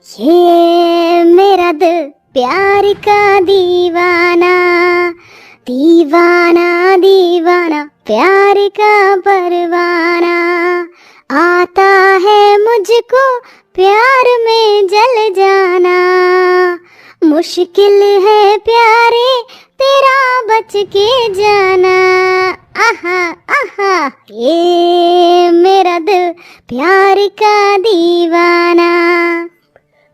ये मेरा दिल प्यार का दीवाना, दीवाना दीवाना प्यार का परवाना, आता है मुझको प्यार में जल जाना, मुश्किल है प्यारे तेरा बच के जाना। आहा आहा, ये मेरा दिल प्यार का दीवाना।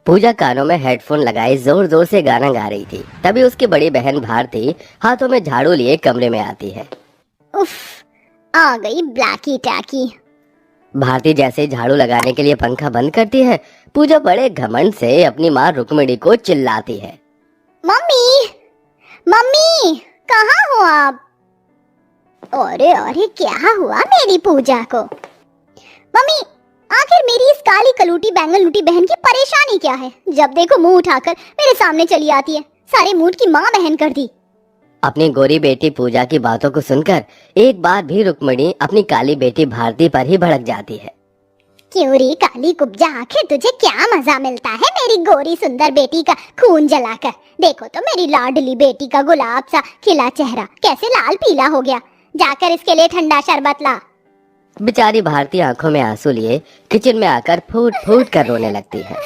पूजा कानों में हेडफोन लगाए जोर जोर से गाना गा रही थी। तभी उसकी बड़ी बहन भारती हाथों में झाड़ू लिए कमरे में आती है। उफ, आ गई ब्लैकी टैकी। भारती जैसे ही झाड़ू लगाने के लिए पंखा बंद करती है, पूजा बड़े घमंड से अपनी माँ रुक्मिणी को चिल्लाती है। मम्मी, मम्मी, कहाँ हो आप? अरे अरे, क्या हुआ मेरी पूजा को? मम्मी, आखिर मेरी इस काली कलूटी बैंगल लूटी बहन की परेशानी क्या है? जब देखो मुंह उठाकर मेरे सामने चली आती है। सारे मूड की माँ बहन कर दी। अपनी गोरी बेटी पूजा की बातों को सुनकर एक बार भी रुक्मिणी अपनी काली बेटी भारती पर ही भड़क जाती है। क्यों रे काली कुब्जा, आखिर तुझे क्या मजा मिलता है मेरी गोरी सुंदर बेटी का खून जलाकर? देखो तो मेरी लाडली बेटी का गुलाब सा खिला चेहरा कैसे लाल पीला हो गया। जाकर इसके लिए ठंडा शरबत ला। बेचारी भारती आंखों में आंसू लिए किचन में आकर फूट फूट कर रोने लगती है।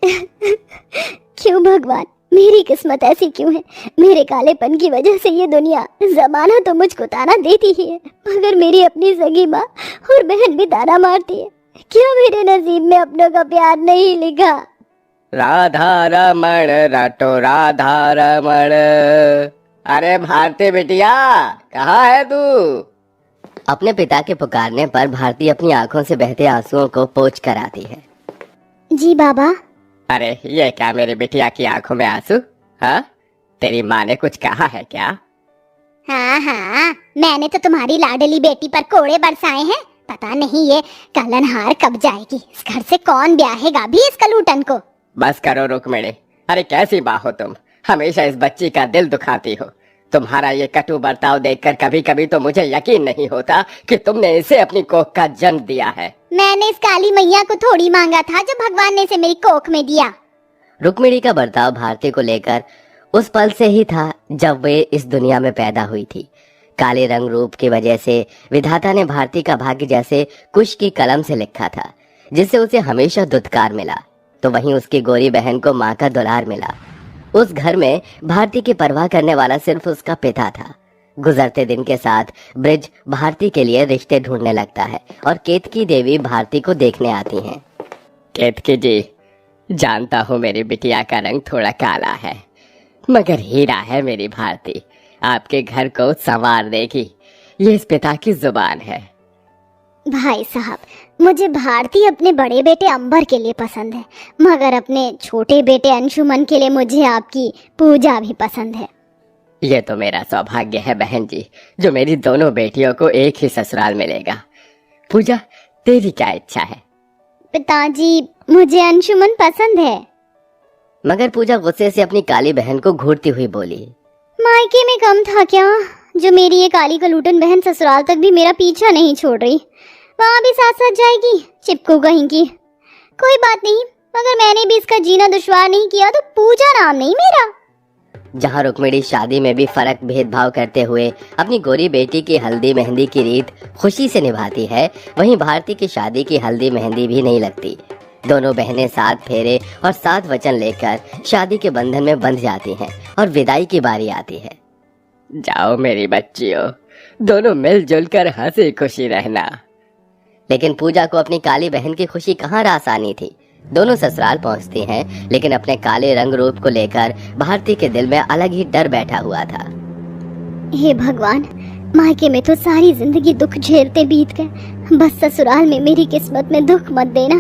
क्यों भगवान, मेरी किस्मत ऐसी क्यों है? मेरे कालेपन की वजह से ये दुनिया जमाना तो मुझको ताना देती ही है, मगर मेरी अपनी सगी माँ और बहन भी ताना मारती है। क्यों मेरे नसीब में अपनों का प्यार नहीं लिखा? राधा रमण रटो राधा रमण। अरे भारती बिटिया, कहाँ है तू? अपने पिता के पुकारने पर भारती अपनी आंखों से बहते आंसुओं को पोंछ कर आती है। जी बाबा। अरे ये क्या मेरी बिटिया की आंखों में आंसू? हाँ, तेरी माँ ने कुछ कहा है क्या? हाँ हाँ, मैंने तो तुम्हारी लाडली बेटी पर कोड़े बरसाए हैं। पता नहीं ये कलनहार कब जाएगी। इस घर से कौन ब्याहेगा भी इस कलूटन को? बस करो रुक्मिणी। अरे कैसी माँ हो तुम, हमेशा इस बच्ची का दिल दुखाती हो। तुम्हारा ये कटु बर्ताव देखकर कभी कभी तो मुझे यकीन नहीं होता कि तुमने इसे अपनी कोख का जन्म दिया है। मैंने इस काली मैया को थोड़ी मांगा था जो भगवान ने इसे मेरी कोख में दिया। रुक्मिणी का बर्ताव भारती को लेकर उस पल से ही था जब वे इस दुनिया में पैदा हुई थी। काले रंग रूप की वजह से विधाता ने भारती का भाग्य जैसे कुश की कलम से लिखा था, जिससे उसे हमेशा दुत्कार मिला, तो वहीं उसकी गोरी बहन को माँ का दुलार मिला। उस घर में भारती की परवाह करने वाला सिर्फ उसका पिता था। गुजरते दिन के साथ ब्रिज भारती के लिए रिश्ते ढूंढने लगता है और केतकी देवी भारती को देखने आती हैं। केतकी जी, जानता हूँ मेरी बिटिया का रंग थोड़ा काला है, मगर हीरा है मेरी भारती। आपके घर को संवार देगी, ये इस पिता की जुबान है। भाई साहब, मुझे भारती अपने बड़े बेटे अंबर के लिए पसंद है, मगर अपने छोटे बेटे अंशुमन के लिए मुझे आपकी पूजा भी पसंद है। ये तो मेरा सौभाग्य है बहन जी, जो मेरी दोनों बेटियों को एक ही ससुराल मिलेगा। पूजा, तेरी क्या इच्छा है? पिताजी, मुझे अंशुमन पसंद है। मगर पूजा गुस्से से अपनी काली बहन को घूरती हुई बोली, मायके में कम था क्या, जो मेरी ये काली कलूटन बहन ससुराल तक भी मेरा पीछा नहीं छोड़ रही। वहाँ भी साथ साथ जाएगी, चिपकू कहीं की। कोई बात नहीं, मगर मैंने भी इसका जीना दुश्वार नहीं किया तो पूजा नाम नहीं मेरा। जहाँ रुक्मिणी शादी में भी फर्क भेदभाव करते हुए अपनी गोरी बेटी की हल्दी मेहंदी की रीत खुशी से निभाती है, वहीं भारती की शादी की हल्दी मेहंदी भी नहीं लगती। दोनों बहनें 7 फेरे और 7 वचन लेकर शादी के बंधन में बंध जाती हैं और विदाई की बारी आती है। जाओ मेरी बच्चियों, दोनों मिलजुल कर हंसी खुशी रहना। लेकिन पूजा को अपनी काली बहन की खुशी कहाँ रास आनी थी। दोनों ससुराल पहुंचती हैं, लेकिन अपने काले रंग रूप को लेकर भारती के दिल में अलग ही डर बैठा हुआ था। हे भगवान, मायके में तो सारी जिंदगी दुख झेलते बीत गए, बस ससुराल में मेरी किस्मत में दुख मत देना।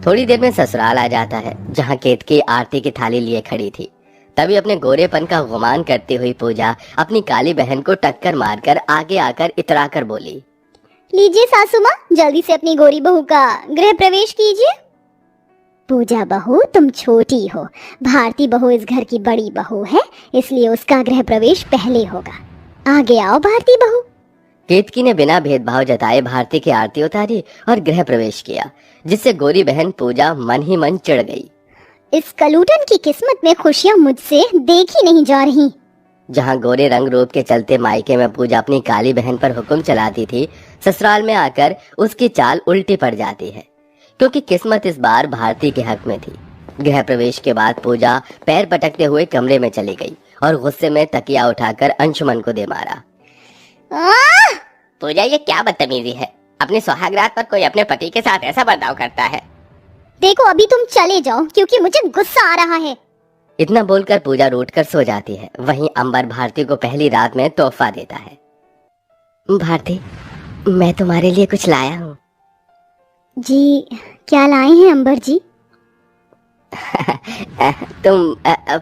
थोड़ी देर में ससुराल आ जाता है, जहाँ केतकी आरती की थाली लिए खड़ी थी। तभी अपने गोरेपन का गुमान करती हुई पूजा अपनी काली बहन को टक्कर मारकर आगे आकर इतरा कर बोली, लीजिए सासू माँ, जल्दी से अपनी गोरी बहू का गृह प्रवेश कीजिए। पूजा बहू, तुम छोटी हो, भारती बहू इस घर की बड़ी बहू है, इसलिए उसका गृह प्रवेश पहले होगा। आगे आओ भारती बहू। केतकी ने बिना भेदभाव जताए भारती की आरती उतारी और गृह प्रवेश किया, जिससे गोरी बहन पूजा मन ही मन चिढ़ गई। इस कलूटन की किस्मत में खुशियां मुझसे देखी नहीं जा रही। जहाँ गोरे रंग रूप के चलते मायके में पूजा अपनी काली बहन पर हुक्म चलाती थी, ससुराल में आकर उसकी चाल उल्टी पड़ जाती है, क्योंकि किस्मत इस बार भारती के हक में थी। गृह प्रवेश के बाद पूजा पैर पटकते हुए कमरे में चली गई और गुस्से में तकिया उठाकर अंशुमन को दे मारा। पूजा, ये क्या बदतमीजी है? अपनी सुहागरात पर कोई अपने पति के साथ ऐसा बर्ताव करता है? देखो, अभी तुम चले जाओ क्योंकि मुझे गुस्सा आ रहा है। इतना बोलकर पूजा रूठकर सो जाती है। वहीं अंबर भारती को पहली रात में तोहफा देता है। भारती, मैं तुम्हारे लिए कुछ लाया हूँ। जी, क्या लाए हैं अंबर जी? तुम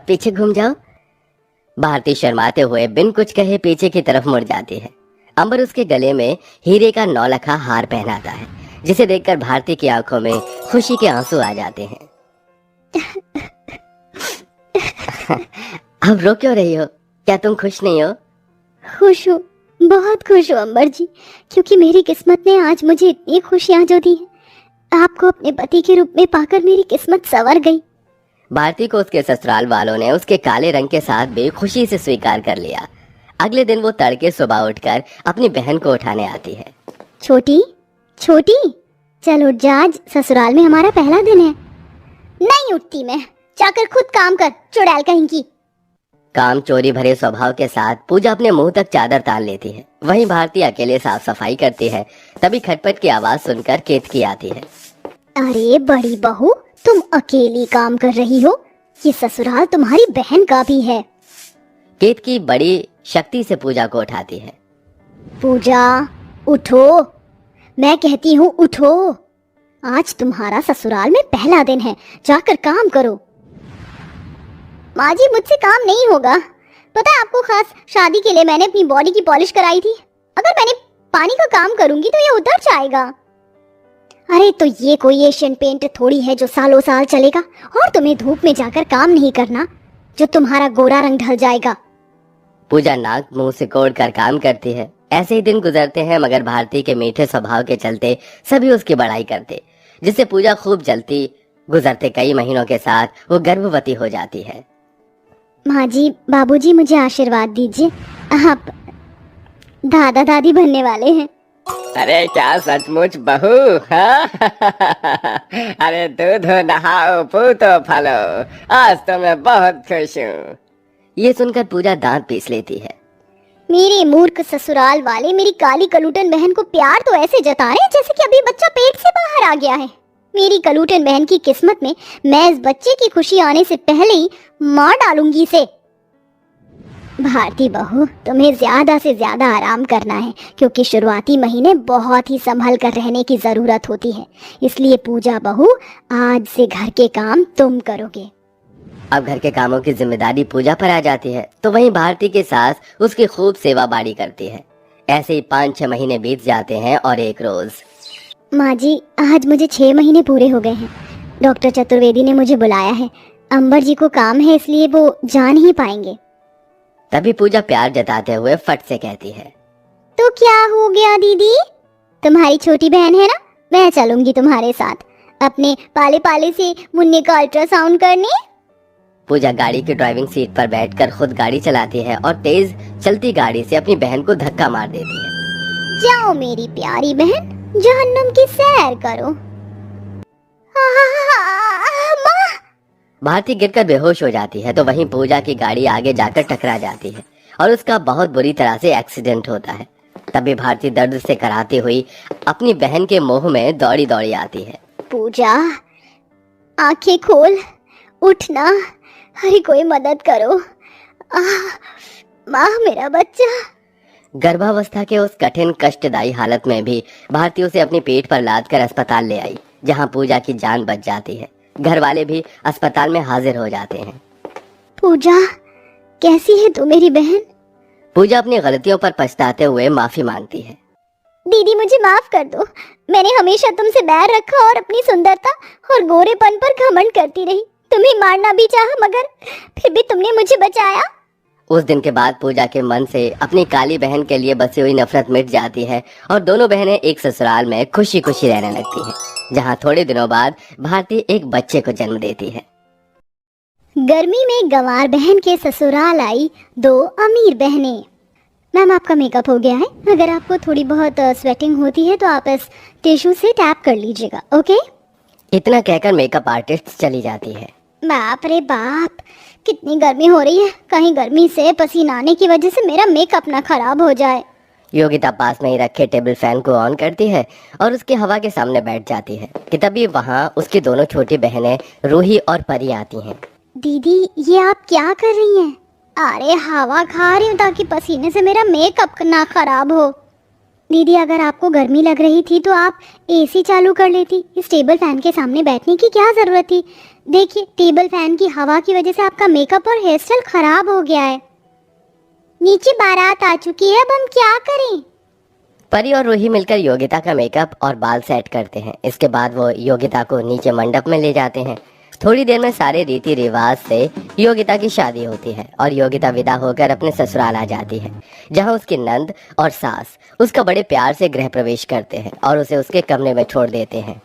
पीछे घूम जाओ। भारती शर्माते हुए बिन कुछ कहे पीछे की तरफ मुड़ जाती है। अंबर उसके गले में हीरे का नौलखा हार पहनाता है, जिसे देखकर भारती की आंखों में खुशी के आंसू आ जाते हैं। अब रो क्यों रही हो? क्या तुम खुश नहीं हो? खुश हूँ, बहुत खुश हूँ अंबर जी, क्योंकि मेरी किस्मत ने आज मुझे इतनी खुशियाँ जो दी है। आपको अपने पति के रूप में पाकर मेरी किस्मत संवर गई। भारती को उसके ससुराल वालों ने उसके काले रंग के साथ भी खुशी से स्वीकार कर लिया। अगले दिन वो तड़के सुबह उठकर अपनी बहन को उठाने आती है। छोटी छोटी, चल उठ जा, आज ससुराल में हमारा पहला दिन है। नहीं उठती मैं, जाकर खुद काम कर, चुड़ैल कहीं की। काम चोरी भरे स्वभाव के साथ पूजा अपने मुंह तक चादर तान लेती है। वहीं भारती अकेले साफ सफाई करती है। तभी खटपट की आवाज सुनकर केतकी आती है। अरे बड़ी बहू, तुम अकेली काम कर रही हो? ये ससुराल तुम्हारी बहन का भी है। केतकी बड़ी शक्ति से पूजा को उठाती है। पूजा उठो, मैं कहती हूँ उठो। आज तुम्हारा ससुराल में पहला दिन है, जाकर काम करो। माँ जी, मुझसे काम नहीं होगा। पता है आपको, खास शादी के लिए मैंने अपनी बॉडी की पॉलिश कराई थी। अगर मैंने पानी का काम करूंगी तो ये उतर जाएगा। अरे तो ये कोई एशियन पेंट थोड़ी है जो सालों साल चलेगा। और तुम्हें धूप में जाकर काम नहीं करना जो तुम्हारा गोरा रंग ढल जाएगा। पूजा नाक मुंह सिकोड़ कर काम करती है। ऐसे ही दिन गुजरते हैं, मगर भारती के मीठे स्वभाव के चलते सभी उसकी बड़ाई करते, जिससे पूजा खूब जलती। गुजरते कई महीनों के साथ वो गर्भवती हो जाती है। माँ जी, बाबूजी, मुझे आशीर्वाद दीजिए, आप दादा दादी बनने वाले हैं। अरे क्या सचमुच बहू? हाँ? अरे दूध नहाओ पूतो फलो, आज तो मैं बहुत खुश हूँ। ये सुनकर पूजा दांत पीस लेती है। मेरे मूर्ख ससुराल वाले मेरी काली कलूटन बहन को प्यार तो ऐसे जता रहे हैं जैसे कि अभी बच्चा पेट से बाहर आ गया है। मेरी कलूटन बहन की किस्मत में मैं इस बच्चे की खुशी आने से पहले ही मार डालूंगी इसे। भारती बहू, तुम्हें ज्यादा से ज्यादा आराम करना है, क्योंकि शुरुआती महीने बहुत ही संभल कर रहने की जरूरत होती है। इसलिए पूजा बहू, आज से घर के काम तुम करोगे। अब घर के कामों की जिम्मेदारी पूजा पर आ जाती है, तो वहीं भारती की सास उसकी खूब सेवा बाड़ी करती है। ऐसे ही 5-6 महीने बीत जाते हैं और एक रोज। माँ जी, आज मुझे 6 महीने पूरे हो गए हैं। डॉक्टर चतुर्वेदी ने मुझे बुलाया है। अंबर जी को काम है, इसलिए वो जा नहीं पाएंगे। तभी पूजा प्यार जताते हुए फट से कहती है, तो क्या हो गया दीदी? तुम्हारी छोटी बहन है ना, मैं चलूंगी तुम्हारे साथ अपने पाले पाले से मुन्ने का अल्ट्रासाउंड करने। पूजा गाड़ी की ड्राइविंग सीट पर बैठकर खुद गाड़ी चलाती है और तेज चलती गाड़ी से अपनी बहन को धक्का मार देती है। जाओ मेरी प्यारी बहन, जहन्नुम की सैर करो। माँ! भारती गिरकर बेहोश हो जाती है, तो वहीं पूजा की गाड़ी आगे जाकर टकरा जाती है और उसका बहुत बुरी तरह से एक्सीडेंट होता है। तभी भारती दर्द से कराती हुई अपनी बहन के मुंह में दौड़ी दौड़ी आती है। पूजा, आंखें खोल, उठना। अरे कोई मदद करो। माँ, मेरा बच्चा। गर्भावस्था के उस कठिन कष्टदायी हालत में भी भारती उसे अपने पेट पर लाद कर अस्पताल ले आई, जहां पूजा की जान बच जाती है। घर वाले भी अस्पताल में हाजिर हो जाते हैं। पूजा, कैसी है तू मेरी बहन? पूजा अपनी गलतियों पर पछताते हुए माफी मांगती है। दीदी, मुझे माफ कर दो। मैंने हमेशा तुमसे बैर रखा और अपनी सुंदरता और गोरेपन पर घमंड करती रही। तुम्हें मारना भी चाहा, मगर फिर भी तुमने मुझे बचाया। उस दिन के बाद पूजा के मन से अपनी काली बहन के लिए बसी हुई नफरत मिट जाती है और दोनों बहनें एक ससुराल में खुशी खुशी रहने लगती हैं, जहां थोड़े दिनों बाद भारती एक बच्चे को जन्म देती है। गर्मी में गंवार बहन के ससुराल आई दो अमीर बहनें। मैम, आपका मेकअप हो गया है। अगर आपको थोड़ी बहुत स्वेटिंग होती है तो आप इस टिश्यू से टैप कर लीजिएगा, ओके? इतना कहकर मेकअप आर्टिस्ट चली जाती है। बाप रे बाप, कितनी गर्मी हो रही है। कहीं गर्मी से पसीना आने की वजह से मेरा मेकअप ना खराब हो जाए। योगिता पास में ही रखे टेबल फैन को ऑन करती है और उसकी हवा के सामने बैठ जाती है कि तभी वहाँ उसकी दोनों छोटी बहनें रूही और परी आती हैं। दीदी, ये आप क्या कर रही हैं? अरे हवा खा रही हूँ ताकि पसीने से मेरा मेकअप ना खराब हो। दीदी, अगर आपको गर्मी लग रही थी तो आप एसी चालू कर लेती। इस टेबल फैन के सामने बैठने की क्या ज़रूरत थी? देखिए, टेबल फैन की हवा की वजह से आपका मेकअप और हेयर स्टाइल खराब हो गया है। नीचे बारात आ चुकी है, अब हम क्या करें? परी और रूही मिलकर योगिता का मेकअप और बाल सेट करते हैं। इसके बाद वो योगिता को नीचे मंडप में ले जाते हैं। थोड़ी देर में सारे रीति रिवाज से योगिता की शादी होती है और योगिता विदा होकर अपने ससुराल आ जाती है, जहां उसकी नंद और सास उसका बड़े प्यार से गृह प्रवेश करते हैं और उसे उसके कमरे में छोड़ देते हैं।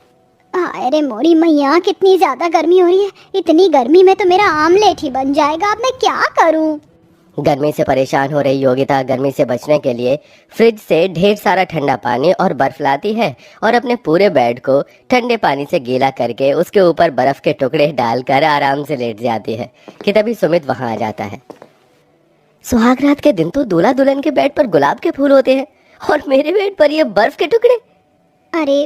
अरे मोरी मैया, कितनी ज्यादा गर्मी हो रही है। इतनी गर्मी में तो मेरा आमलेट ही बन जाएगा। अब मैं क्या करूं? गर्मी से परेशान हो रही योगिता गर्मी से बचने के लिए फ्रिज से ढेर सारा ठंडा पानी और बर्फ लाती है और अपने पूरे बेड को ठंडे पानी से गीला करके उसके ऊपर बर्फ के टुकड़े डालकर आराम से लेट जाती है कि तभी सुमित वहां आ जाता है। सुहाग रात के दिन तो दूल्हा दुल्हन के बेड पर गुलाब के फूल होते हैं और मेरे बेड पर ये बर्फ के टुकड़े। अरे,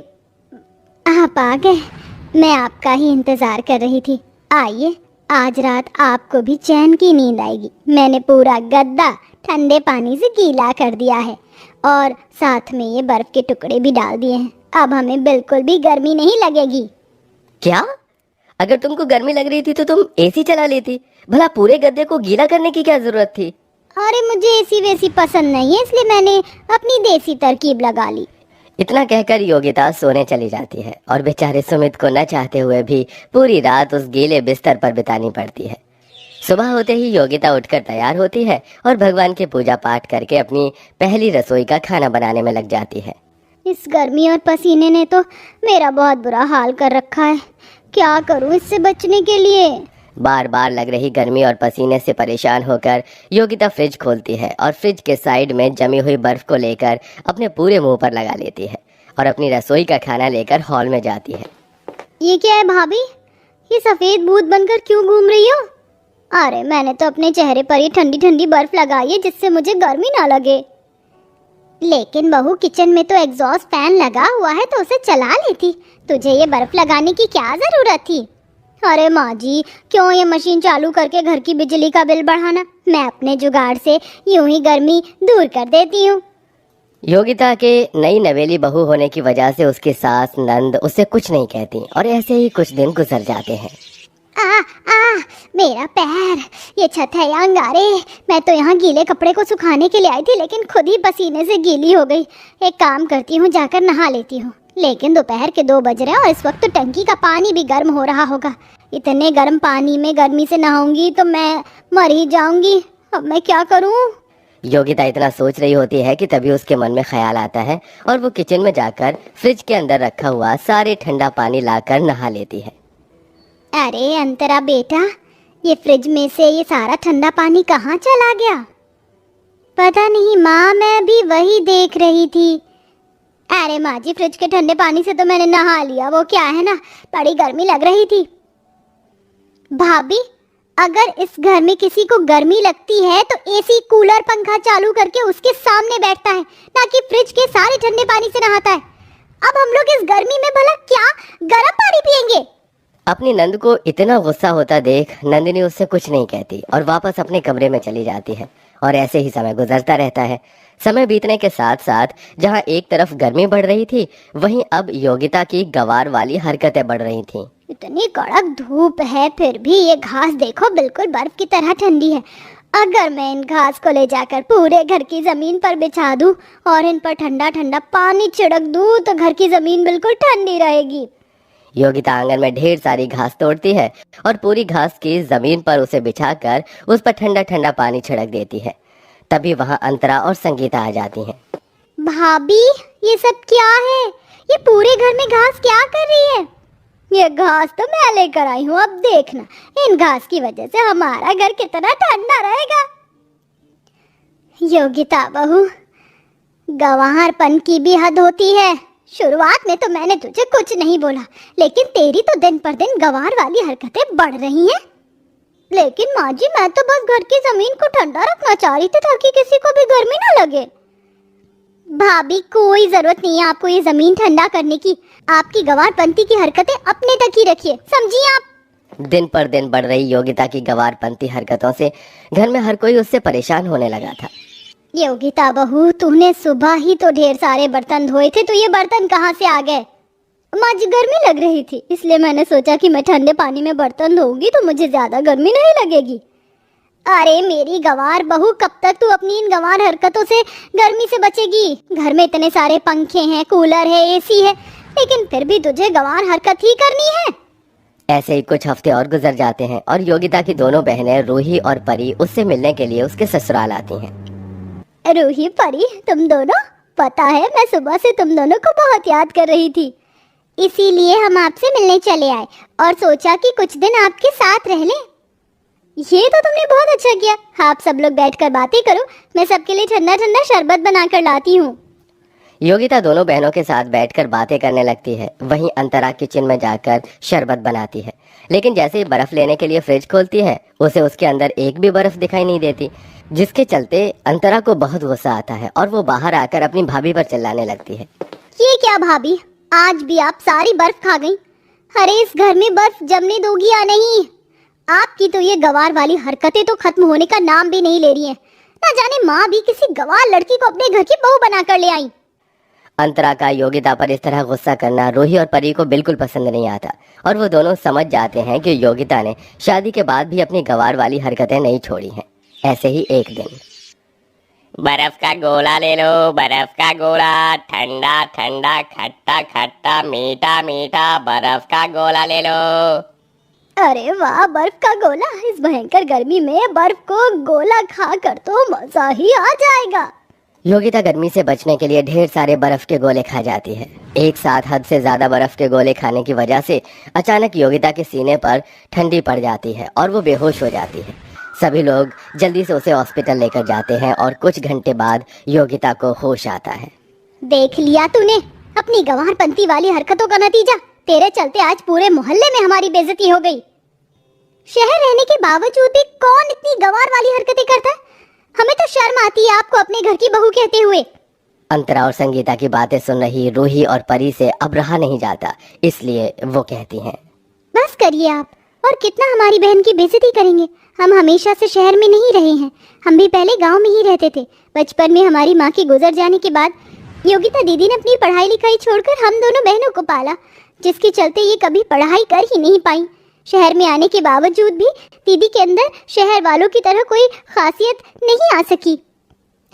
आप आ गए। मैं आपका ही इंतजार कर रही थी। आइए, आज रात आपको भी चैन की नींद आएगी। मैंने पूरा गद्दा ठंडे पानी से गीला कर दिया है और साथ में ये बर्फ के टुकड़े भी डाल दिए हैं। अब हमें बिल्कुल भी गर्मी नहीं लगेगी। क्या? अगर तुमको गर्मी लग रही थी तो तुम एसी चला लेती। भला पूरे गद्दे को गीला करने की क्या जरूरत थी? अरे, मुझे एसी वैसी पसंद नहीं है, इसलिए मैंने अपनी देसी तरकीब लगा ली। इतना कहकर योगिता सोने चली जाती है और बेचारे सुमित को न चाहते हुए भी पूरी रात उस गीले बिस्तर पर बितानी पड़ती है। सुबह होते ही योगिता उठकर तैयार होती है और भगवान की पूजा पाठ करके अपनी पहली रसोई का खाना बनाने में लग जाती है। इस गर्मी और पसीने ने तो मेरा बहुत बुरा हाल कर रखा है। क्या करूं इससे बचने के लिए? बार बार लग रही गर्मी और पसीने से परेशान होकर योगिता फ्रिज खोलती है और फ्रिज के साइड में जमी हुई बर्फ को लेकर अपने पूरे मुंह पर लगा लेती है और अपनी रसोई का खाना लेकर हॉल में जाती है। ये क्या है भाभी? ये सफेद भूत बनकर क्यों घूम रही हो? अरे, मैंने तो अपने चेहरे पर ही ठंडी ठंडी बर्फ लगाई है जिससे मुझे गर्मी ना लगे। लेकिन बहू, किचन में तो एग्जॉस्ट फैन लगा हुआ है तो उसे चला लेती। तुझे ये बर्फ लगाने की क्या जरूरत थी? अरे माँ जी, क्यों ये मशीन चालू करके घर की बिजली का बिल बढ़ाना? मैं अपने जुगाड़ से यूं ही गर्मी दूर कर देती हूँ। योगिता के नई नवेली बहू होने की वजह से उसकी सास नंद उससे कुछ नहीं कहती और ऐसे ही कुछ दिन गुजर जाते हैं। मेरा पैर, ये छत है या अंगारे। मैं तो यहाँ गीले कपड़े को सुखाने के लिए आई थी लेकिन खुद ही पसीने से गीली हो गई। एक काम करती हूँ, जाकर नहा लेती हूँ। लेकिन दोपहर के 2 बज रहे हैं और इस वक्त तो टंकी का पानी भी गर्म हो रहा होगा। इतने गर्म पानी में गर्मी से नहाऊंगी तो मैं मर ही जाऊंगी। अब मैं क्या करूं? योगिता इतना सोच रही होती है कि तभी उसके मन में ख्याल आता है और वो किचन में जाकर फ्रिज के अंदर रखा हुआ सारे ठंडा पानी लाकर नहा लेती है। अरे अंतरा बेटा, ये फ्रिज में से ये सारा ठंडा पानी कहाँ चला गया? पता नहीं माँ, मैं भी वही देख रही थी। अरे माँ जी, फ्रिज के ठंडे पानी से तो मैंने नहा लिया। वो क्या है ना, बड़ी गर्मी लग रही थी। भाभी, अगर इस घर में किसी को गर्मी लगती है तो एसी, कूलर, पंखा चालू करके उसके सामने बैठता है, ना कि फ्रिज के सारे ठंडे पानी से नहाता है। अब हम लोग इस गर्मी में भला क्या गर्म पानी पियेंगे? अपनी नंद को इतना गुस्सा होता देख नंदिनी उससे कुछ नहीं कहती और वापस अपने कमरे में चली जाती है और ऐसे ही समय गुजरता रहता है। समय बीतने के साथ साथ जहां एक तरफ गर्मी बढ़ रही थी, वहीं अब योगिता की गवार वाली हरकतें बढ़ रही थीं। इतनी कड़क धूप है फिर भी ये घास देखो, बिल्कुल बर्फ की तरह ठंडी है। अगर मैं इन घास को ले जाकर पूरे घर की जमीन पर बिछा दूं और इन पर ठंडा ठंडा पानी छिड़क दूं तो घर की जमीन बिल्कुल ठंडी रहेगी। योगिता आंगन में ढेर सारी घास तोड़ती है और पूरी घास की जमीन पर उसे बिछाकर उस पर ठंडा ठंडा पानी छिड़क देती है। तभी वहां अंतरा और संगीता आ जाती हैं। भाभी, ये सब क्या है? ये पूरे घर में घास क्या कर रही है? ये घास तो मैं लेकर आई हूँ, अब देखना इन घास की वजह से हमारा घर कितना ठंडा रहेगा। योगिता बहू, गंवारपन की भी हद होती है। शुरुआत में तो मैंने तुझे कुछ नहीं बोला, लेकिन तेरी तो दिन पर दिन गंवार वाली हरकतें बढ़ रही हैं। लेकिन माँ जी, मैं तो बस घर की जमीन को ठंडा रखना चाह रही थी ताकि किसी को भी गर्मी ना लगे। भाभी, कोई जरूरत नहीं है आपको ये जमीन ठंडा करने की। आपकी गंवारपंती की हरकतें अपने तक ही रखिए, समझिए आप। दिन पर दिन बढ़ रही योगिता की गंवारपंती हरकतों से घर में हर कोई उससे परेशान होने लगा था। योगिता बहू, तूने सुबह ही तो ढेर सारे बर्तन धोए थे, तो ये बर्तन कहाँ से आ गए? माँ जी, गर्मी लग रही थी, इसलिए मैंने सोचा कि मैं ठंडे पानी में बर्तन धोऊंगी तो मुझे ज्यादा गर्मी नहीं लगेगी। अरे मेरी गंवार बहू, कब तक तू अपनी इन गंवार हरकतों से गर्मी से बचेगी? घर में इतने सारे पंखे हैं, कूलर है, एसी है, लेकिन फिर भी तुझे गंवार हरकत ही करनी है। ऐसे ही कुछ हफ्ते और गुजर जाते हैं और योगिता की दोनों बहनें रूही और परी उससे मिलने के लिए उसके ससुराल आती हैं। रूही, परी, तुम दोनों, पता है मैं सुबह से तुम दोनों को बहुत याद कर रही थी, इसीलिए हम आपसे मिलने चले आए और सोचा कि कुछ दिन आपके साथ रह लें। ये तो तुमने बहुत अच्छा किया। आप सब लोग बैठकर बातें करो, मैं सबके लिए ठंडा ठंडा शरबत बनाकर लाती हूँ। योगिता दोनों बहनों के साथ बैठकर बातें करने लगती है। वहीं अंतरा किचन में जाकर शरबत बनाती है, लेकिन जैसे ही बर्फ लेने के लिए फ्रिज खोलती है, उसे उसके अंदर एक भी बर्फ दिखाई नहीं देती, जिसके चलते अंतरा को बहुत गुस्सा आता है और वो बाहर आकर अपनी भाभी पर चिल्लाने लगती है। ये क्या भाभी, आज भी आप सारी बर्फ खा गई? अरे इस घर में बर्फ जमने दोगी या नहीं? आपकी तो ये गंवार वाली हरकतें तो खत्म होने का नाम भी नहीं ले रही हैं। ना जाने माँ भी किसी गंवार लड़की को अपने घर की बहू बनाकर ले आई। अंतरा का योगिता पर इस तरह गुस्सा करना रूही और परी को बिल्कुल पसंद नहीं आता और वो दोनों समझ जाते हैं कि योगिता ने शादी के बाद भी अपनी गंवार वाली हरकतें नहीं छोड़ी हैं। ऐसे ही एक दिन, बर्फ का गोला ले लो, बर्फ का गोला, ठंडा ठंडा, खट्टा खट्टा, मीठा मीठा, बर्फ का गोला ले लो। अरे वाह, बर्फ का गोला! इस भयंकर गर्मी में बर्फ को गोला खाकर तो मजा ही आ जाएगा। योगिता गर्मी से बचने के लिए ढेर सारे बर्फ के गोले खा जाती है। एक साथ हद से ज्यादा बर्फ के गोले खाने की वजह से अचानक योगिता के सीने पर ठंडी पड़ जाती है और वो बेहोश हो जाती है। सभी लोग जल्दी से उसे हॉस्पिटल लेकर जाते हैं और कुछ घंटे बाद योगिता को होश आता है। देख लिया तूने अपनी गंवारपंती वाली हरकतों का नतीजा। तेरे चलते आज पूरे मोहल्ले में हमारी बेइज्जती हो गई। शहर रहने के बावजूद भी कौन इतनी गंवार वाली हरकतें करता है? हमें तो शर्म आती है आपको अपने घर की बहू कहते हुए। अंतरा और संगीता की बातें सुन रही रूही और परी से अब रहा नहीं जाता, इसलिए वो कहती हैं, बस करिए आप, और कितना हमारी बहन की बेइज्जती करेंगे? हम हमेशा से शहर में नहीं रहे हैं, हम भी पहले गांव में ही रहते थे। बचपन में हमारी माँ के गुजर जाने के बाद योगिता दीदी ने अपनी पढ़ाई लिखाई छोड़कर हम दोनों बहनों को पाला, जिसके चलते ये कभी पढ़ाई कर ही नहीं पाई। शहर में आने के बावजूद भी दीदी के अंदर शहर वालों की तरह कोई खासियत नहीं आ सकी।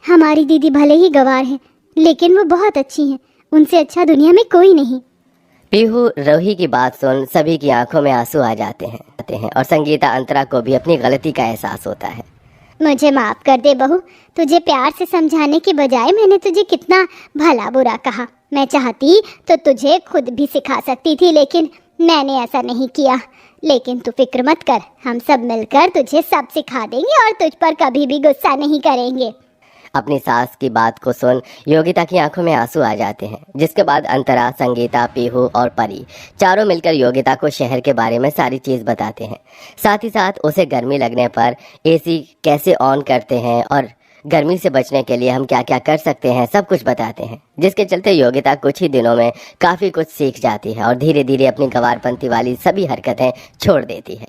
हमारी दीदी भले ही गंवार हैं, लेकिन वो बहुत अच्छी हैं। उनसे अच्छा दुनिया में कोई नहीं। पीहू रूही की बात सुन सभी की आंखों में आंसू आ जाते हैं और संगीता अंतरा को भी अपनी गलती का एहसास होता है। मुझे माफ कर दे बहू, तुझे प्यार से समझाने के बजाय मैंने तुझे कितना भला बुरा कहा। मैं चाहती तो तुझे खुद भी सिखा सकती थी, लेकिन मैंने ऐसा नहीं किया। लेकिन तू फिक्र मत कर, हम सब मिलकर तुझे सब सिखा देंगे और तुझ पर कभी भी गुस्सा नहीं करेंगे। अपनी सास की बात को सुन योगिता की आंखों में आंसू आ जाते हैं, जिसके बाद अंतरा, संगीता, पीहू और परी चारों मिलकर योगिता को शहर के बारे में सारी चीज बताते हैं। साथ ही साथ उसे गर्मी लगने पर एसी कैसे ऑन करते हैं और गर्मी से बचने के लिए हम क्या क्या कर सकते हैं, सब कुछ बताते हैं। जिसके चलते योगिता कुछ ही दिनों में काफी कुछ सीख जाती है और धीरे धीरे अपनी गंवारपंती वाली सभी हरकतें छोड़ देती है।